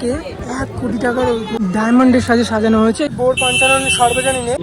এটাকে 1 কোটি টাকার ডায়মন্ডের সাজে সাজানো হয়েছে। বোর পঞ্চানন সর্বজনীনে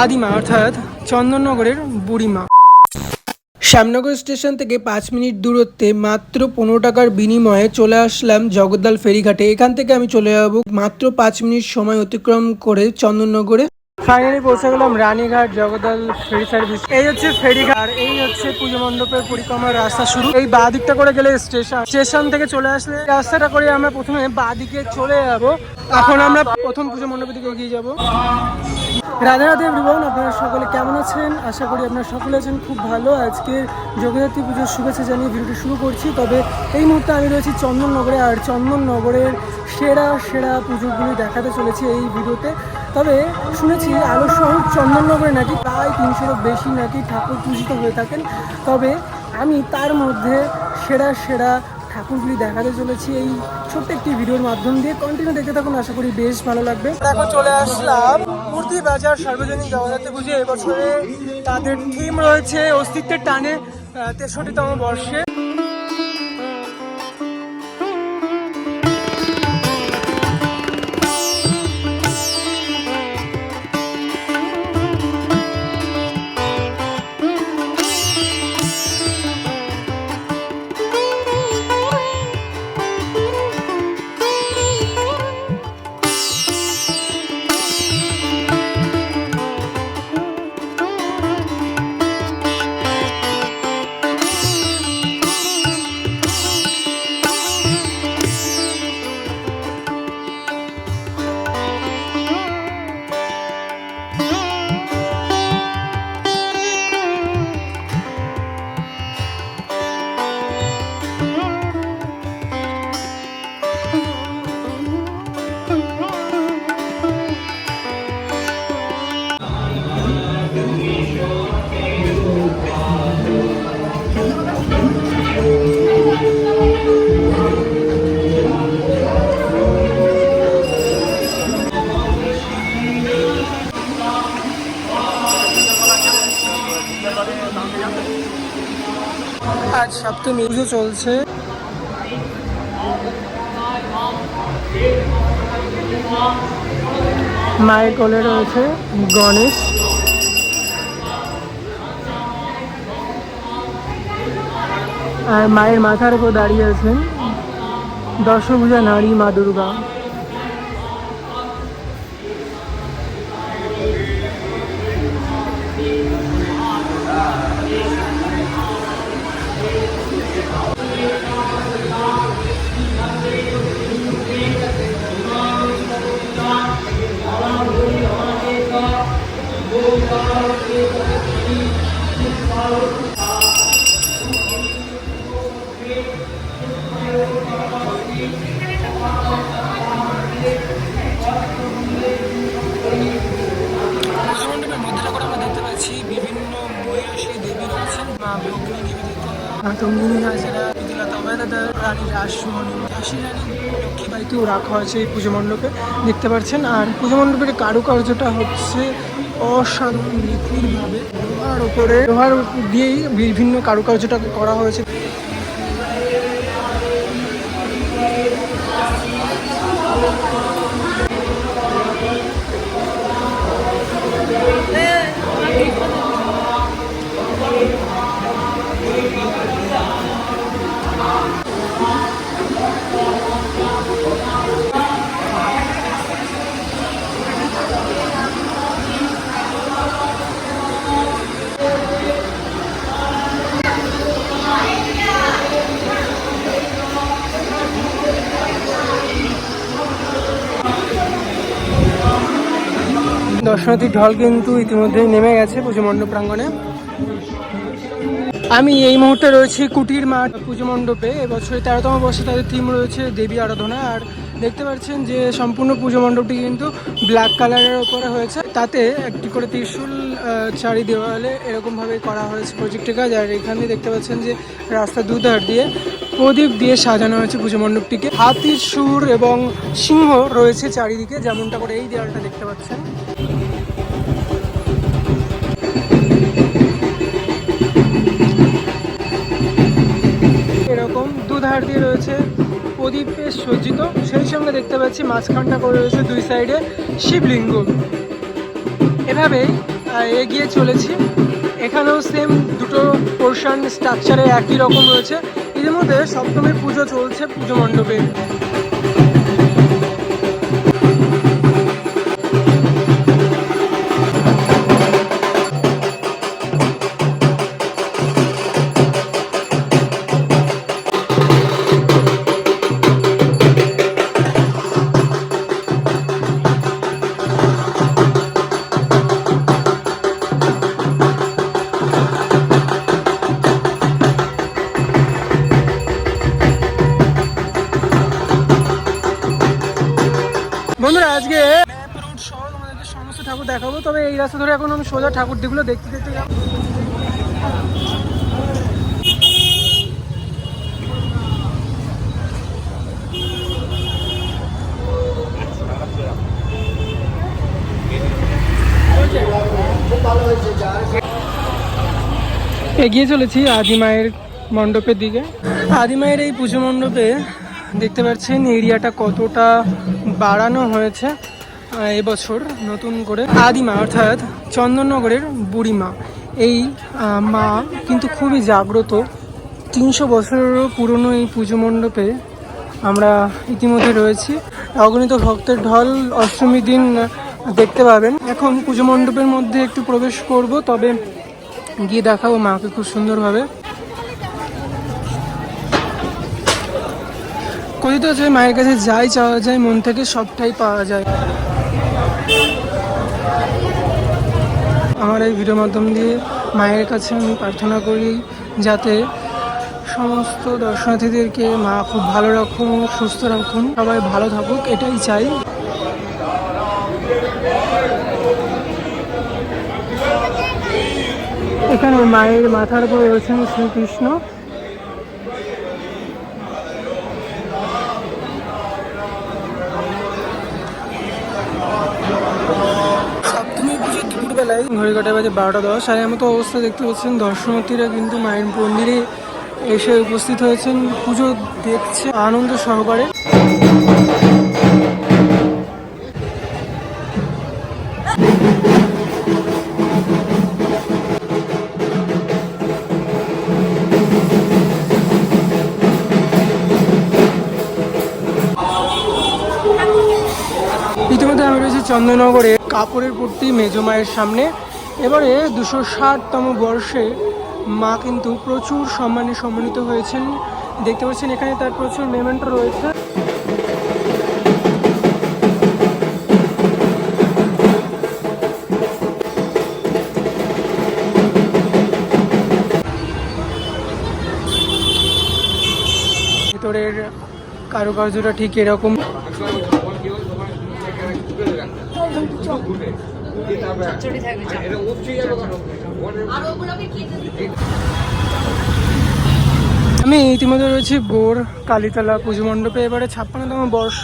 আদিমা অর্থাৎ চন্দননগরের বুড়িমা। শ্যামনগর স্টেশন থেকে 5 মিনিট দূরত্বে মাত্র 15 টাকার বিনিময়ে চলে আসলাম জগদ্দল ফেরিঘাটে। এখান থেকে আমি চলে যাব মাত্র 5 মিনিট সময় অতিক্রম করে চন্দননগরে। ফাইনালি পৌঁছে গেলাম রানীঘাট জগদ্দল ফেরি সার্ভিস। এই হচ্ছে ফেরিঘাট আর এই হচ্ছে পুজো মণ্ডপের পরিক্রমার রাস্তা শুরু। এই বাঁ দিকটা করে গেলে স্টেশন থেকে চলে আসলে রাস্তাটা করে আমরা প্রথমে বাঁ দিকে চলে যাব। এখন আমরা প্রথম পুজো মণ্ডপের দিকে এগিয়ে যাব। রাধে রাধে এভরিওয়ান, আপনারা সকলে কেমন আছেন? আশা করি আপনারা সকলে আছেন খুব ভালো। আজকে জগদ্ধাত্রী পুজোর শুভেচ্ছা জানিয়ে ভিডিওটি শুরু করছি। তবে এই মুহূর্তে আমি রয়েছি চন্দননগরে, আর চন্দননগরের সেরা সেরা পুজোগুলি দেখাতে চলেছি এই ভিডিওতে। তবে শুনেছি আলোর শহর চন্দননগরে নাকি প্রায় 300-এরও বেশি নাকি ঠাকুর পূজিত হয়ে থাকেন। তবে আমি তার মধ্যে সেরা সেরা ঠাকুরগুলি দেখাতে চলেছি এই ছোট্ট একটি ভিডিওর মাধ্যম দিয়ে। কন্টিনিউ দেখতে থাকুন, আশা করি বেশ ভালো লাগবে। এখন চলে আসলাম মূর্তি বাজার সার্বজনীন জগদ্ধাত্রী পুজো। এবছরে তাদের থিম রয়েছে অস্তিত্বের টানে 63তম বর্ষে। আজ সপ্তমী পুজো চলছে। মায়ের কোলে রয়েছে গণেশ, আর মায়ের মাথার উপর দাঁড়িয়ে আছেন দশভুজা নারী মা দুর্গা। লক্ষ্মীবাড়িতেও রাখা হয়েছে এই পুজো মণ্ডপে, দেখতে পাচ্ছেন। আর পুজো মণ্ডপের কারুকার্যটা হচ্ছে অসাধারণ নিখুঁতভাবে লোহার দিয়েই বিভিন্ন কারুকার্যটা করা হয়েছে। দর্শনার্থীর ঢল কিন্তু ইতিমধ্যেই নেমে গেছে পুজো মণ্ডপ প্রাঙ্গণে। আমি এই মুহূর্তে রয়েছি কুটির মাঠ পুজো মণ্ডপে। এবছরে 13তম বর্ষে তাদের থিম রয়েছে দেবী আরাধনা। আর দেখতে পাচ্ছেন যে সম্পূর্ণ পুজো মণ্ডপটি কিন্তু ব্ল্যাক কালারের ওপরে হয়েছে, তাতে একটি করে ত্রিশূল চারি দেওয়ালে এরকমভাবে করা হয়েছে প্রজেক্টের কাজ। আর এখানে দেখতে পাচ্ছেন যে রাস্তার দুধার দিয়ে প্রদীপ দিয়ে সাজানো হয়েছে পুজো মণ্ডপটিকে। হাতির সুর এবং সিংহ রয়েছে চারিদিকে, যেমনটা করে এই দেওয়ালটা দেখতে পাচ্ছেন। এরকম দুধার দিয়ে রয়েছে প্রদীপে সজ্জিত, সেই সঙ্গে দেখতে পাচ্ছি মাঝখানটা করে রয়েছে দুই সাইডে শিবলিঙ্গ। এভাবেই এগিয়ে চলেছি। এখানেও সেম দুটো পোর্শন স্ট্রাকচারে একই রকম রয়েছে। এর মধ্যে সপ্তমীর পুজো চলছে পুজো মণ্ডপে। বন্ধুরা, আজকে রোড সহ তোমাদেরকে সমস্ত ঠাকুর দেখাবো, তবে এই রাস্তা ধরে এখন আমি সোজা ঠাকুর দিকগুলো দেখতে দেখতে যাবো। এগিয়ে চলেছি আদিমায়ের মণ্ডপের দিকে। আদিমায়ের এই পুজো মণ্ডপে দেখতে পাচ্ছেন এরিয়াটা কতটা বাড়ানো হয়েছে এবছর নতুন করে। আদিমা অর্থাৎ চন্দননগরের বুড়িমা, এই মা কিন্তু খুবই জাগ্রত। 300 বছরেরও পুরনো এই পুজো মণ্ডপে আমরা ইতিমধ্যে রয়েছি। অগণিত ভক্তের ঢল অষ্টমীর দিন দেখতে পাবেন। এখন পুজো মণ্ডপের মধ্যে একটু প্রবেশ করব, তবে গিয়ে দেখাবো মাকে খুব সুন্দরভাবে। কথিত আছে মায়ের কাছে যাই চাওয়া যায় মন থেকে সবটাই পাওয়া যায়। আমার এই ভিডিওর মাধ্যম দিয়ে মায়ের কাছে আমি প্রার্থনা করি যাতে সমস্ত দর্শনার্থীদেরকে মা খুব ভালো রাখুন, সুস্থ রাখুন, সবাই ভালো থাকুক, এটাই চাই। এখানে মায়ের মাথার উপর রয়েছেন শ্রীকৃষ্ণ। দুপুরবেলায় ঘড়িকাটা বাজে 12:10, আর এমতো অবস্থা দেখতে পাচ্ছেন দর্শনার্থীরা কিন্তু মায়ের মন্দিরে এসে উপস্থিত হয়েছেন, পুজো দেখছে আনন্দ সহকারে। ইতিমধ্যে আমি রয়েছি চন্দননগরে কাপড়ের পূর্তি মেজমায়ের সামনে। এবারে 260তম বর্ষে মা কিন্তু প্রচুর সম্মানে সম্মানিত হয়েছেন। দেখতে পাচ্ছেন এখানে তার প্রচুর মেমেন্টো রয়েছে। ভিতরের কারুকার্যটা ঠিক এরকম। আমি ইতিমধ্যে রয়েছি বোর কালীতলা পুজো মণ্ডপে। এবারে 56তম বর্ষ।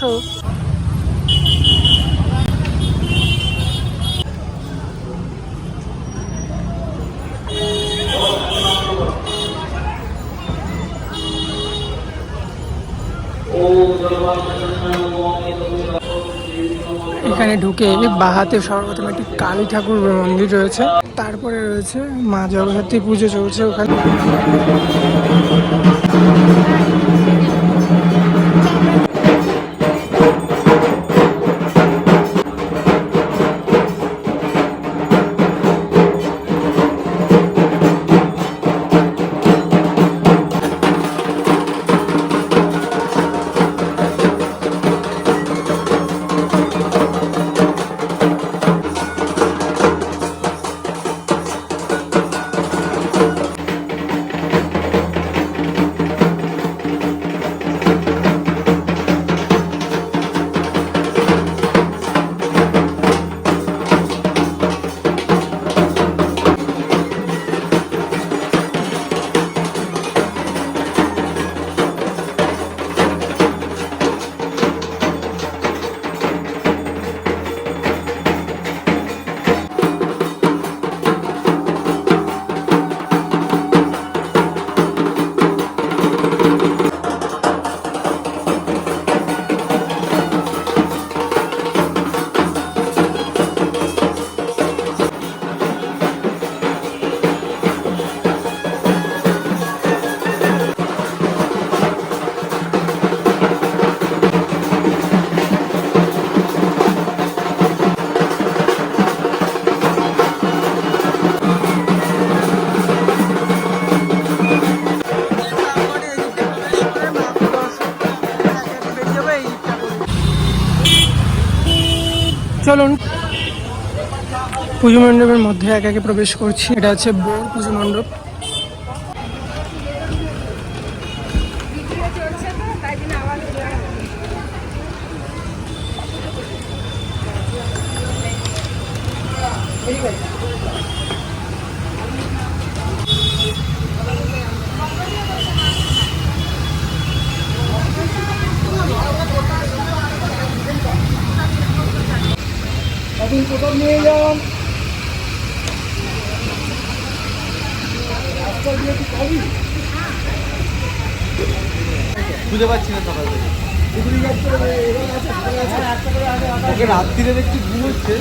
এখানে ঢুকে বাহাতে সর্বপ্রথম একটি কালী ঠাকুর মন্দির রয়েছে, তারপরে রয়েছে মা জগদ্ধাত্রী পুজো চলছে ওখানে। চলুন পুজো মণ্ডপের মধ্যে একে একে প্রবেশ করছি। এটা হচ্ছে বড় পুজো মণ্ডপ। নিয়ে যান বুঝতে পারছি না সকাল থেকে রাত্রিরে দেখছি ঘুম হচ্ছে।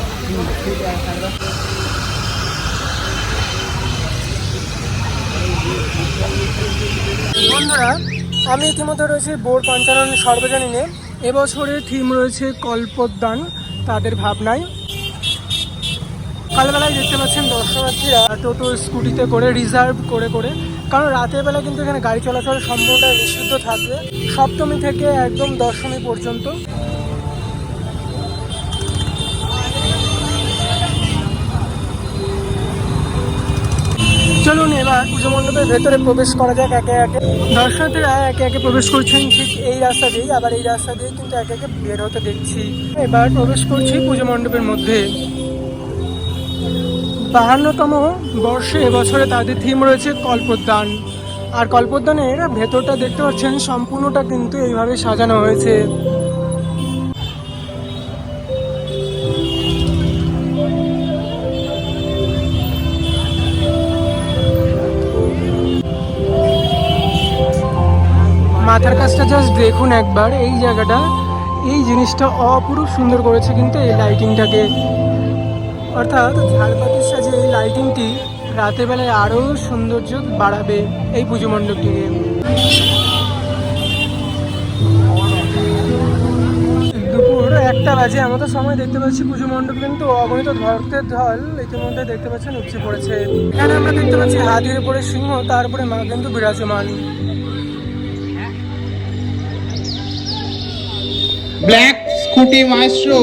বন্ধুরা, আমি ইতিমধ্যে রয়েছে বোর পঞ্চানন সর্বজনীনে। এবছরের থিম রয়েছে কল্পদান, তাদের ভাবনায়। সকালবেলায় দেখতে পাচ্ছেন দর্শনার্থীরা টোটো স্কুটিতে করে রিজার্ভ করে করে, কারণ রাতের বেলা কিন্তু এখানে গাড়ি চলাচল সম্পূর্ণটা নিষিদ্ধ থাকবে সপ্তমী থেকে একদম দশমী পর্যন্ত। চলুন এবার পুজো মণ্ডপের ভেতরে প্রবেশ করা যাক একে একে। দর্শনার্থীরা একে একে প্রবেশ করছেন ঠিক এই রাস্তা দিয়েই, আবার এই রাস্তা দিয়ে কিন্তু একে একে বের হতে দেখছি। এবার প্রবেশ করছি পুজো মণ্ডপের মধ্যে। 52তম বর্ষে এবছরে তাদের থিম রয়েছে কল্পদান। আর কল্পদানের ভেতরটা দেখতে পাচ্ছেন সম্পূর্ণটা কিন্তু এইভাবে সাজানো হয়েছে। মাথার কাজটা জাস্ট দেখুন একবার, এই জায়গাটা, এই জিনিসটা অপরূপ সুন্দর করেছে কিন্তু এই লাইটিংটাকে। অর্থাৎ ঝাড়বাতির সাজে এই লাইটিংটি রাতের বেলায় আরও সৌন্দর্য বাড়াবে এই পুজো মণ্ডপটিকে। দুপুর 1টা বাজে আমাদের সময় দেখতে পাচ্ছি পুজো মণ্ডপ কিন্তু অগণিত ভক্তের ঢল ইতিমধ্যে দেখতে পাচ্ছেন উপচে পড়েছে। এখানে আমরা দেখতে পাচ্ছি হাতির উপরে সিংহ, তারপরে মা কিন্তু বিরাজমান। ব্ল্যাক স্কুটি মাইস্ট্রো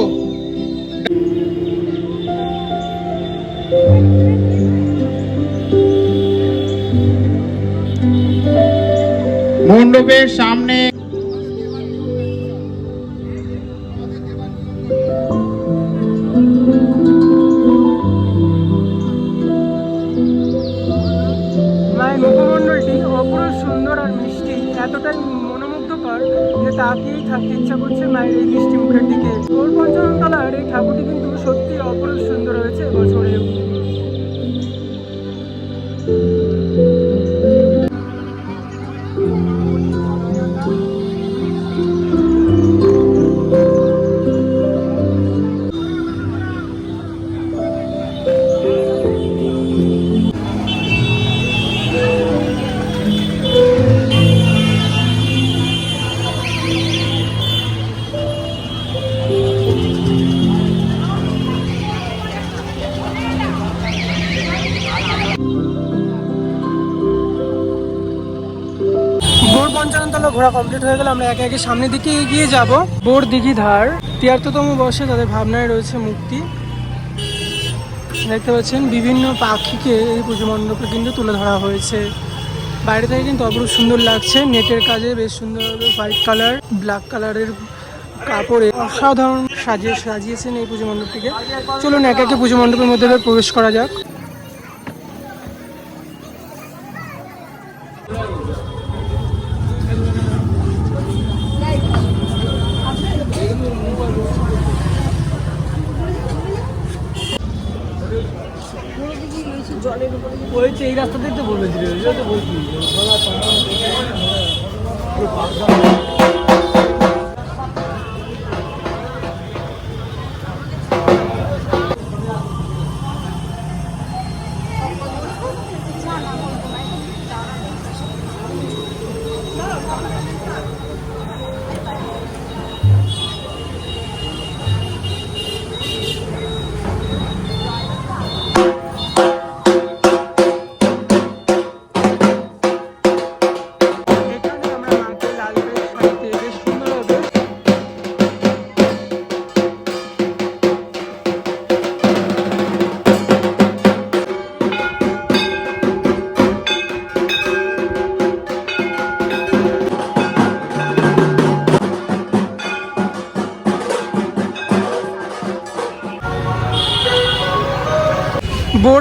মণ্ডপের সামনে মায়ের মুখমণ্ডলটি অপরূপ সুন্দর আর মিষ্টি, এতটাই মনোমুগ্ধকর যে তাকিয়েই থাকতে ইচ্ছা করছে মায়ের এই মিষ্টি মুখের দিকে। ওর পঞ্চানন তলার এই ঠাকুরটি কিন্তু সত্যি অপরূপ সুন্দর হয়েছে এবছরেও। বোর পঞ্চাননতলা ঘোরা কমপ্লিট হয়ে গেলে আমরা একে একে সামনের দিকে এগিয়ে যাব। বোর দিঘি ধার 73তম বর্ষে তাদের ভাবনায় রয়েছে মুক্তি। দেখতে পাচ্ছেন বিভিন্ন পাখিকে এই পুজো মণ্ডপে কিন্তু তুলে ধরা হয়েছে। বাইরে থেকে কিন্তু অপরূপ সুন্দর লাগছে, নেটের কাজে বেশ সুন্দরভাবে হোয়াইট কালার ব্ল্যাক কালারের কাপড়ে অসাধারণ সাজিয়েছেন এই পুজো মণ্ডপটিকে। চলুন একে একে পুজো মণ্ডপের মধ্যে প্রবেশ করা যাক। এই রাস্তা দেখতে বলেছিল বলছি।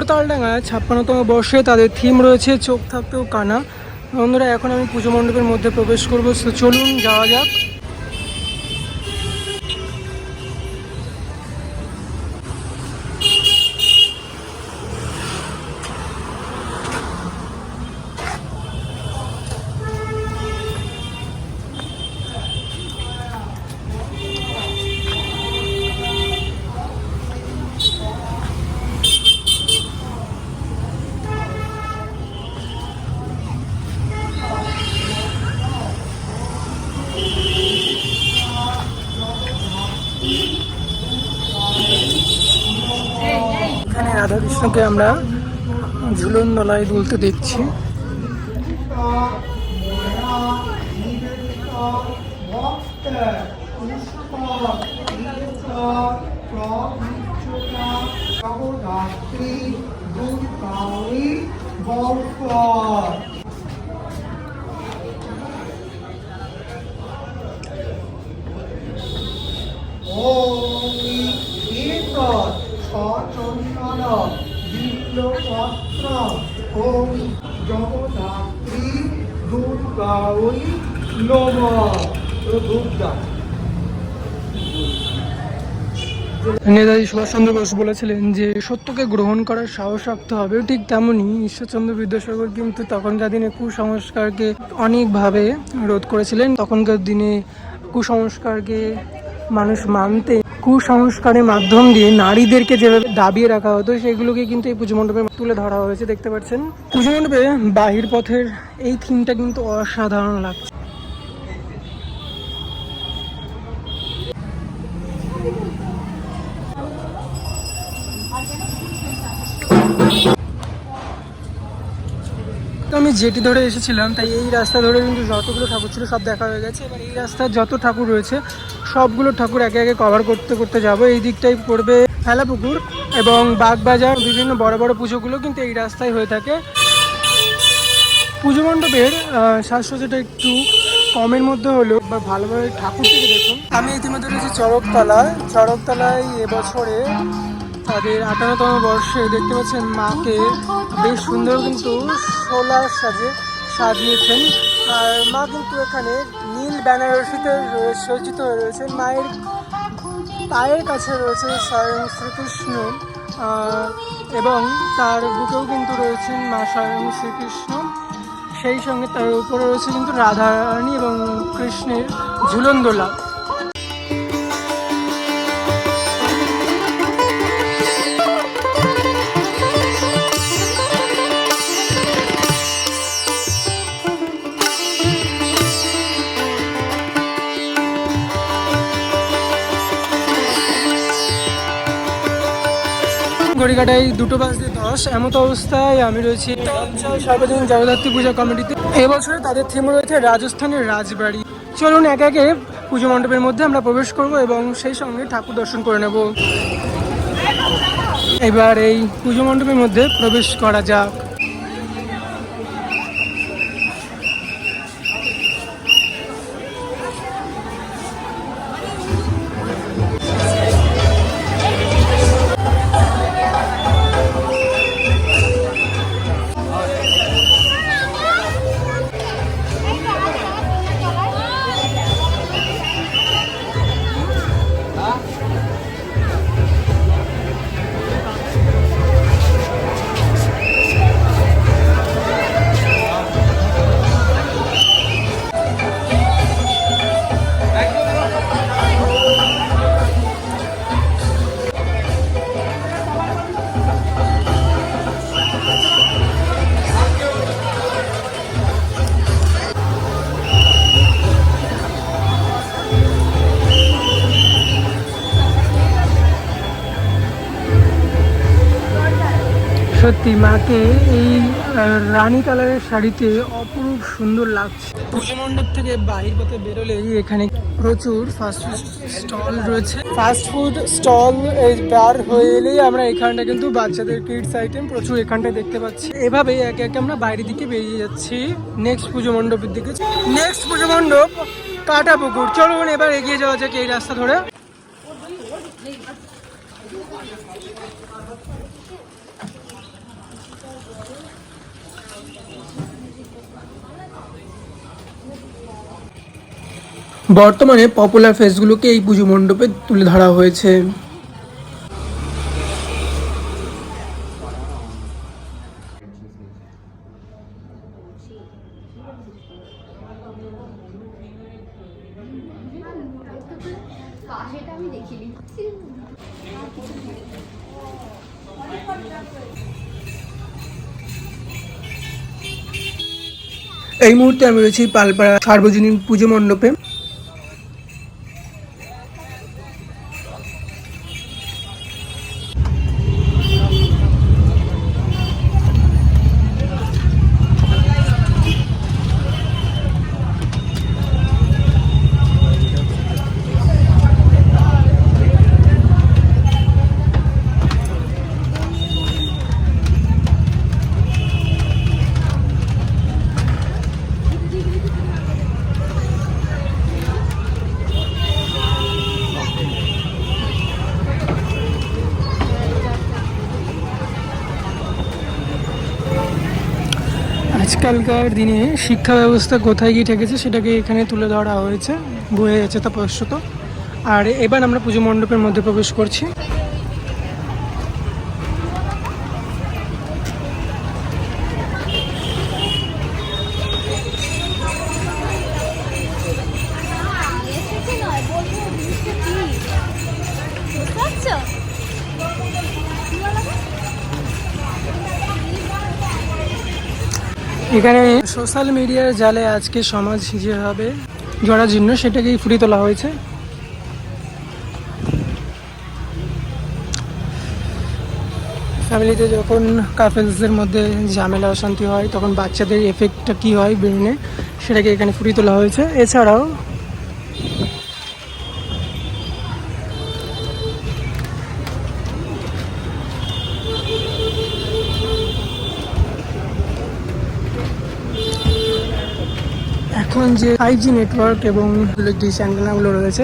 তালডাঙ্গা 56তম বর্ষে তাদের থিম রয়েছে চোখ থাকতেও কানা। বন্ধুরা, এখন আমি পুজো মণ্ডপের মধ্যে প্রবেশ করবো, তো চলুন যাওয়া যাক। এখানে রাধা কৃষ্ণকে আমরা ঝুলন দোলায় দুলতে দেখছি। নেতাজি সুভাষচন্দ্র বোস বলেছিলেন যে সত্যকে গ্রহণ করার সাহস রাখতে হবে, ঠিক তেমনই ঈশ্বরচন্দ্র বিদ্যাসাগর কিন্তু তখনকার দিনে কুসংস্কারকে অনেকভাবে রোধ করেছিলেন। তখনকার দিনে কুসংস্কারকে মানুষ মানতে কুসংস্কারের মাধ্যম দিয়ে নারীদেরকে যেভাবে দাবিয়ে রাখা হতো সেগুলোকে কিন্তু এই পুজো মণ্ডপে তুলে ধরা হয়েছে, দেখতে পাচ্ছেন। পুজো মণ্ডপে বাহির পথের এই থিমটা কিন্তু অসাধারণ লাগছে। তো আমি যেটি ধরে এসেছিলাম, তাই এই রাস্তা ধরে কিন্তু যতগুলো ঠাকুর ছিল সব দেখা হয়ে গেছে। এবার এই রাস্তায় যত ঠাকুর রয়েছে সবগুলো ঠাকুর একে একে কভার করতে করতে যাব। এই দিকটাই পড়বে হেলাপুকুর এবং বাগবাজার, বিভিন্ন বড় বড় পুজোগুলো কিন্তু এই রাস্তায় হয়ে থাকে। পুজো মণ্ডপের সাজসজ্জাটা একটু কমের মধ্যে হলেও বা ভালোভাবে ঠাকুরটিকে দেখুন। আমি ইতিমধ্যে রয়েছি চড়কতলায় এবছরে তাদের 58তম বর্ষে দেখতে পাচ্ছেন মাকে বেশ সুন্দর কিন্তু সোলার সাজিয়েছেন। আর মা কিন্তু এখানে নীল বেনারসিতে সজ্জিত হয়ে রয়েছেন। মায়ের পায়ের কাছে রয়েছে স্বয়ং শ্রীকৃষ্ণ এবং তার বুকেও কিন্তু রয়েছেন মা স্বয়ং শ্রীকৃষ্ণ। সেই সঙ্গে তার উপরে রয়েছে কিন্তু রাধারানী এবং কৃষ্ণের ঝুলন দোলা। গড়িকাটায় 2:10 এমত অবস্থায় আমি রয়েছি সার্বজনীন জগদ্ধাত্রী পূজা কমিটিতে। এবছরে তাদের থিম রয়েছে রাজস্থানের রাজবাড়ি। চলুন একে একে পুজো মণ্ডপের মধ্যে আমরা প্রবেশ করব এবং সেই সঙ্গে ঠাকুর দর্শন করে নেব। এবার এই পুজো মণ্ডপের মধ্যে প্রবেশ করা যাক। সত্যি মাকে এই রানী কালারের শাড়িতে অপরূপ সুন্দর লাগছে। পুজো মণ্ডপ থেকে বাহির পথে বেরোলেই এখানে প্রচুর ফাস্টফুড স্টল রয়েছে। ফাস্টফুড স্টল বার হয়ে এলেই আমরা এখানটা কিন্তু বাচ্চাদের কিডস আইটেম প্রচুর এখানটায় দেখতে পাচ্ছি। এভাবেই একে একে আমরা বাইরের দিকে বেরিয়ে যাচ্ছি নেক্সট পুজো মণ্ডপের দিকে। নেক্সট পুজো মণ্ডপ কাটাপুকুর। চলুন এবার এগিয়ে যাওয়া যাক এই রাস্তা ধরে। বর্তমানে পপুলার ফেসগুলোকে এই পুজো মণ্ডপে তুলে ধরা হয়েছে। সেটা আমি দেখিনি। এই মুহূর্তে আমি রয়েছি পালপাড়া সার্বজনীন পুজো মণ্ডপে। আজকালকার দিনে শিক্ষা ব্যবস্থা কোথায় গিয়ে ঠেকেছে সেটাকে এখানে তুলে ধরা হয়েছে, বয়ে গেছে তা স্পষ্টত। আর এবার আমরা পুজো মণ্ডপের মধ্যে প্রবেশ করছি। এখানে সোশ্যাল মিডিয়ার জালে আজকে সমাজ যেভাবে জরাজীর্ণ সেটাকেই ফুটিয়ে তোলা হয়েছে। ফ্যামিলিতে যখন কাপলসদের মধ্যে ঝামেলা অশান্তি হয় তখন বাচ্চাদের এফেক্টটা কী হয় ব্রেনে সেটাকে এখানে ফুটিয়ে তোলা হয়েছে। এছাড়াও এখন যে 5G নেটওয়ার্ক এবং ডিশ অ্যান্টেনাগুলো রয়েছে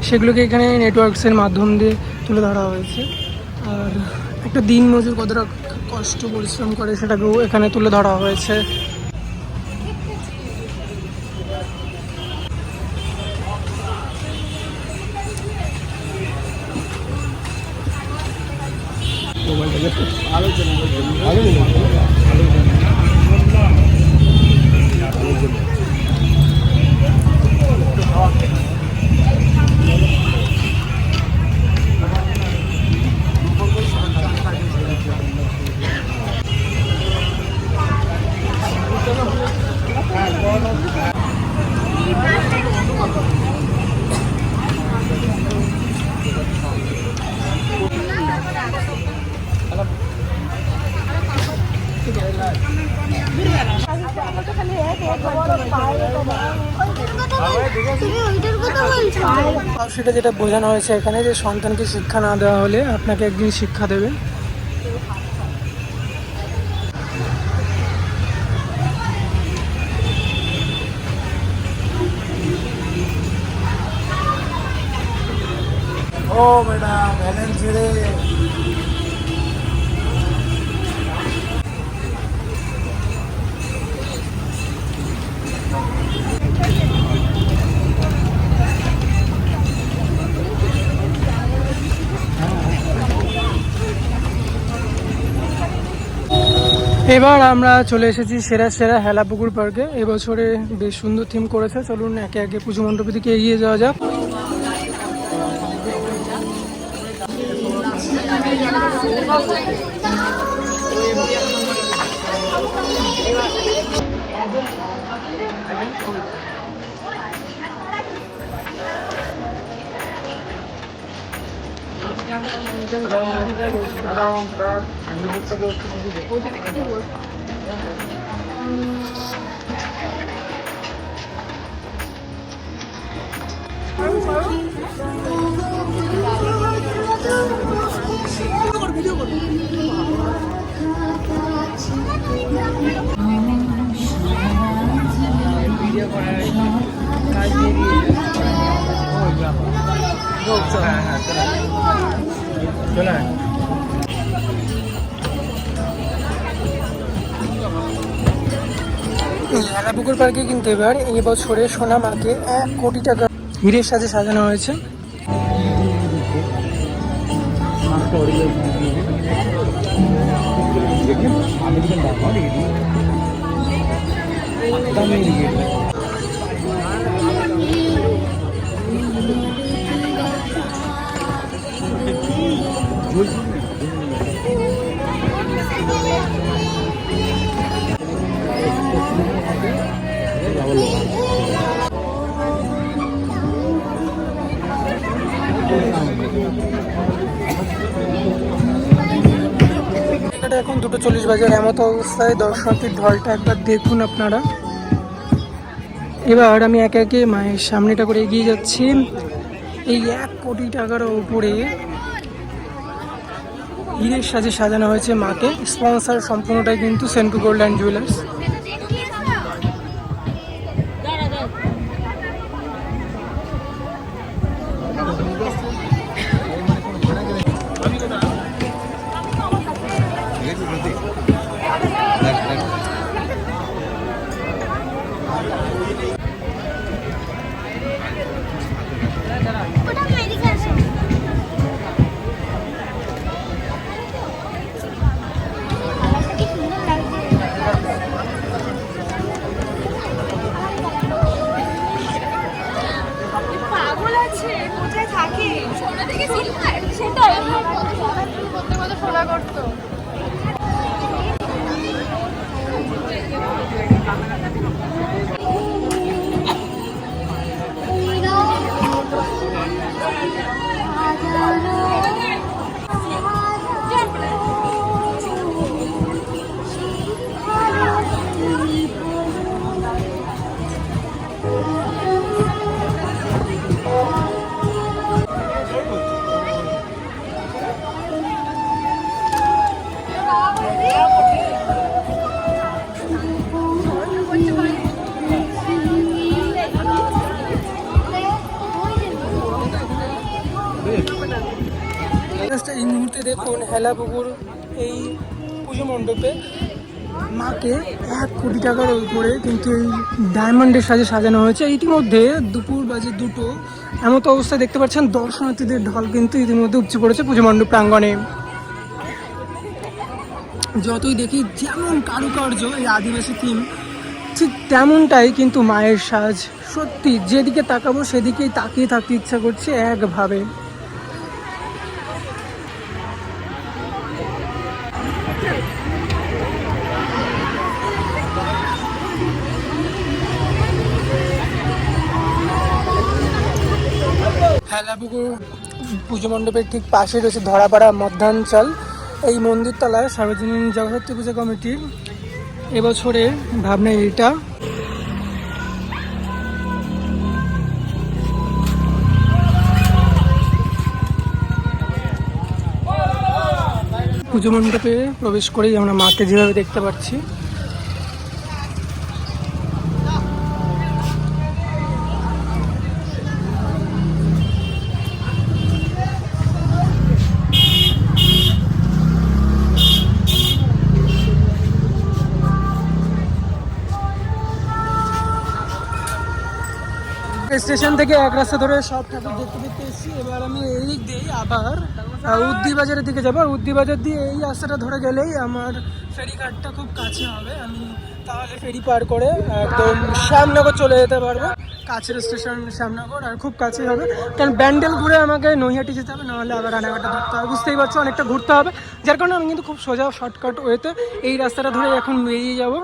সেগুলোকে এখানে নেটওয়ার্কসের মাধ্যম দিয়ে তুলে ধরা হয়েছে। আর একটা দিন মজুর কতটা কষ্ট পরিশ্রম করে সেটাকেও এখানে তুলে ধরা হয়েছে। সেটা যেটা বোঝানো হয়েছে এখানে যে সন্তানকে শিক্ষা না দেওয়া হলে আপনাকে একদিন শিক্ষা দেবে। ও ম্যাডাম ভ্যালেন্স ছেড়ে এবার আমরা চলে এসেছি সেরা সেরা হেলাপুকুর পার্কে। এবছরে বেশ সুন্দর থিম করেছে। চলুন একে একে পুজো মণ্ডপের দিকে এগিয়ে যাওয়া যাক। হেলাপুকুর পার্কে কিন্তু এবার এই বছরে সোনামাকে 1 কোটি টাকা হীরের সাথে সাজানো হয়েছে। এটা এখন 2:40 বাজে, এমত অবস্থায় দর্শনার্থীর ঢলটা একবার দেখুন আপনারা। এবার আমি একে একে মায়ের সামনেটা করে এগিয়ে যাচ্ছি। এই 1 কোটি টাকার উপরে হীরের সাজে সাজানো হয়েছে মাকে। স্পন্সর সম্পূর্ণটাই কিন্তু সেন্টু গোল্ড অ্যান্ড জুয়েলার্স। পাগল আছে, কোথায় থাকে? সোনা থেকে সিলভার, সেটাই কত কত সোনা করতো। এই মুহূর্তে দেখুন হেলাপুকুর এই পুজো মণ্ডপে মাকে 1 কোটি টাকার উপরে কিন্তু এই ডায়মন্ডের সাজে সাজানো হয়েছে। ইতিমধ্যে দুপুর বাজে 2টো, এমত অবস্থায় দেখতে পাচ্ছেন দর্শনার্থীদের ঢল কিন্তু ইতিমধ্যে উপচে পড়েছে পুজো মণ্ডপ প্রাঙ্গণে। যতই দেখি যেমন কারুকার্য এই আদিবাসী থিম, ঠিক তেমনটাই কিন্তু মায়ের সাজ। সত্যি যেদিকে তাকাবো সেদিকেই তাকিয়ে থাকতে ইচ্ছা করছে একভাবে। হেলাপুকুর পুজো মণ্ডপের ঠিক পাশে রয়েছে ধরাপাড়া মধ্যাঞ্চল। এই মন্দির তলায় সার্বজনীন জগদ্ধাত্রী পূজা কমিটির এবছরের ভাবনা এটা। পুজো মণ্ডপে প্রবেশ করেই আমরা মাকে যেভাবে দেখতে পাচ্ছি, স্টেশন থেকে এক রাস্তা ধরে সব ঠাকুর দেখতে দেখতে এসেছি। এবার আমি এই দিক দিয়ে আবার উদ্দি বাজারের দিকে যাবো। আর উদ্দি বাজার দিয়ে এই রাস্তাটা ধরে গেলেই আমার ফেরিঘাটটা খুব কাছে হবে। আমি তাহলে ফেরি পার করে একদম শ্যামনগর চলে যেতে পারবো। কাছের স্টেশন শ্যামনগর, আর খুব কাছেই হবে। কারণ ব্যান্ডেল ঘুরে আমাকে নৈহাটি যেতে হবে, নাহলে আবার রানাঘাটটা ধরতে হবে। বুঝতেই পারছো, অনেকটা ঘুরতে হবে। যার কারণে আমি কিন্তু খুব সোজা শর্টকাট ওয়েতে এই রাস্তাটা ধরে এখন বেরিয়ে যাব।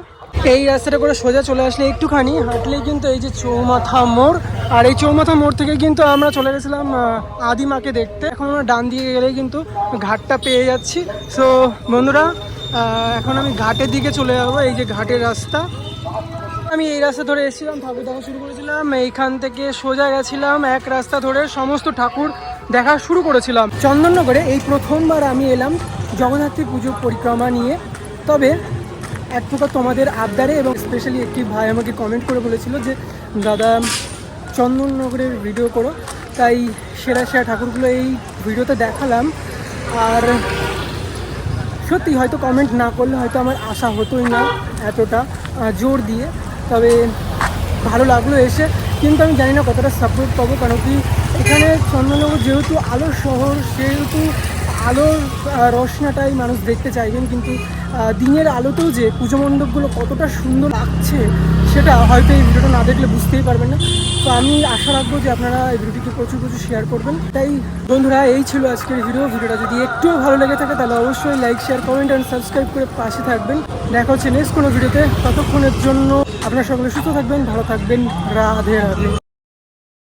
এই রাস্তাটা করে সোজা চলে আসলে একটুখানি হাঁটলেই কিন্তু এই যে চৌমাথা মোড়, আর এই চৌমাথা মোড় থেকে কিন্তু আমরা চলে গেছিলাম আদিমাকে দেখতে। এখন আমরা ডান দিকে গেলেই কিন্তু ঘাটটা পেয়ে যাচ্ছি। সো বন্ধুরা, এখন আমি ঘাটের দিকে চলে যাবো। এই যে ঘাটের রাস্তা, আমি এই রাস্তা ধরে এসেছিলাম, ঠাকুর দেখা শুরু করেছিলাম। এইখান থেকে সোজা গেছিলাম এক রাস্তা ধরে, সমস্ত ঠাকুর দেখা শুরু করেছিলাম। চন্দননগরে এই প্রথমবার আমি এলাম জগদ্ধাত্রী পুজো পরিক্রমা নিয়ে। তবে এক প্রকার তোমাদের আবদারে এবং স্পেশালি একটি ভাই আমাকে কমেন্ট করে বলেছিল যে দাদা চন্দননগরের ভিডিও করো, তাই সেরা সেরা ঠাকুরগুলো এই ভিডিওতে দেখালাম। আর সত্যি হয়তো কমেন্ট না করলে হয়তো আমার আশা হতোই না এতটা জোর দিয়ে, তবে ভালো লাগলো এসে। কিন্তু আমি জানি না কতটা সাপোর্ট পাবো, কারণ কি এখানে চন্দননগর যেহেতু আলোর শহর, সেহেতু আলোর রোশনাটাই মানুষ দেখতে চাইবেন, কিন্তু দিনের আলোতেও যে পুজো মণ্ডপগুলো কতটা সুন্দর লাগছে সেটা হয়তো এই ভিডিওটা না দেখলে বুঝতেই পারবেন না। তো আমি আশা রাখবো যে আপনারা এই ভিডিওটিকে প্রচুর শেয়ার করবেন। তাই বন্ধুরা, এই ছিল আজকের ভিডিওটা যদি একটু ভালো লেগে থাকে তাহলে অবশ্যই like, share, comment and subscribe করে পাশে থাকবেন। দেখা হচ্ছে নেক্সট কোনো ভিডিওতে। ততক্ষণের জন্য আপনারা সকলে সুস্থ থাকবেন, ভালো থাকবেন। রাধে রাধে।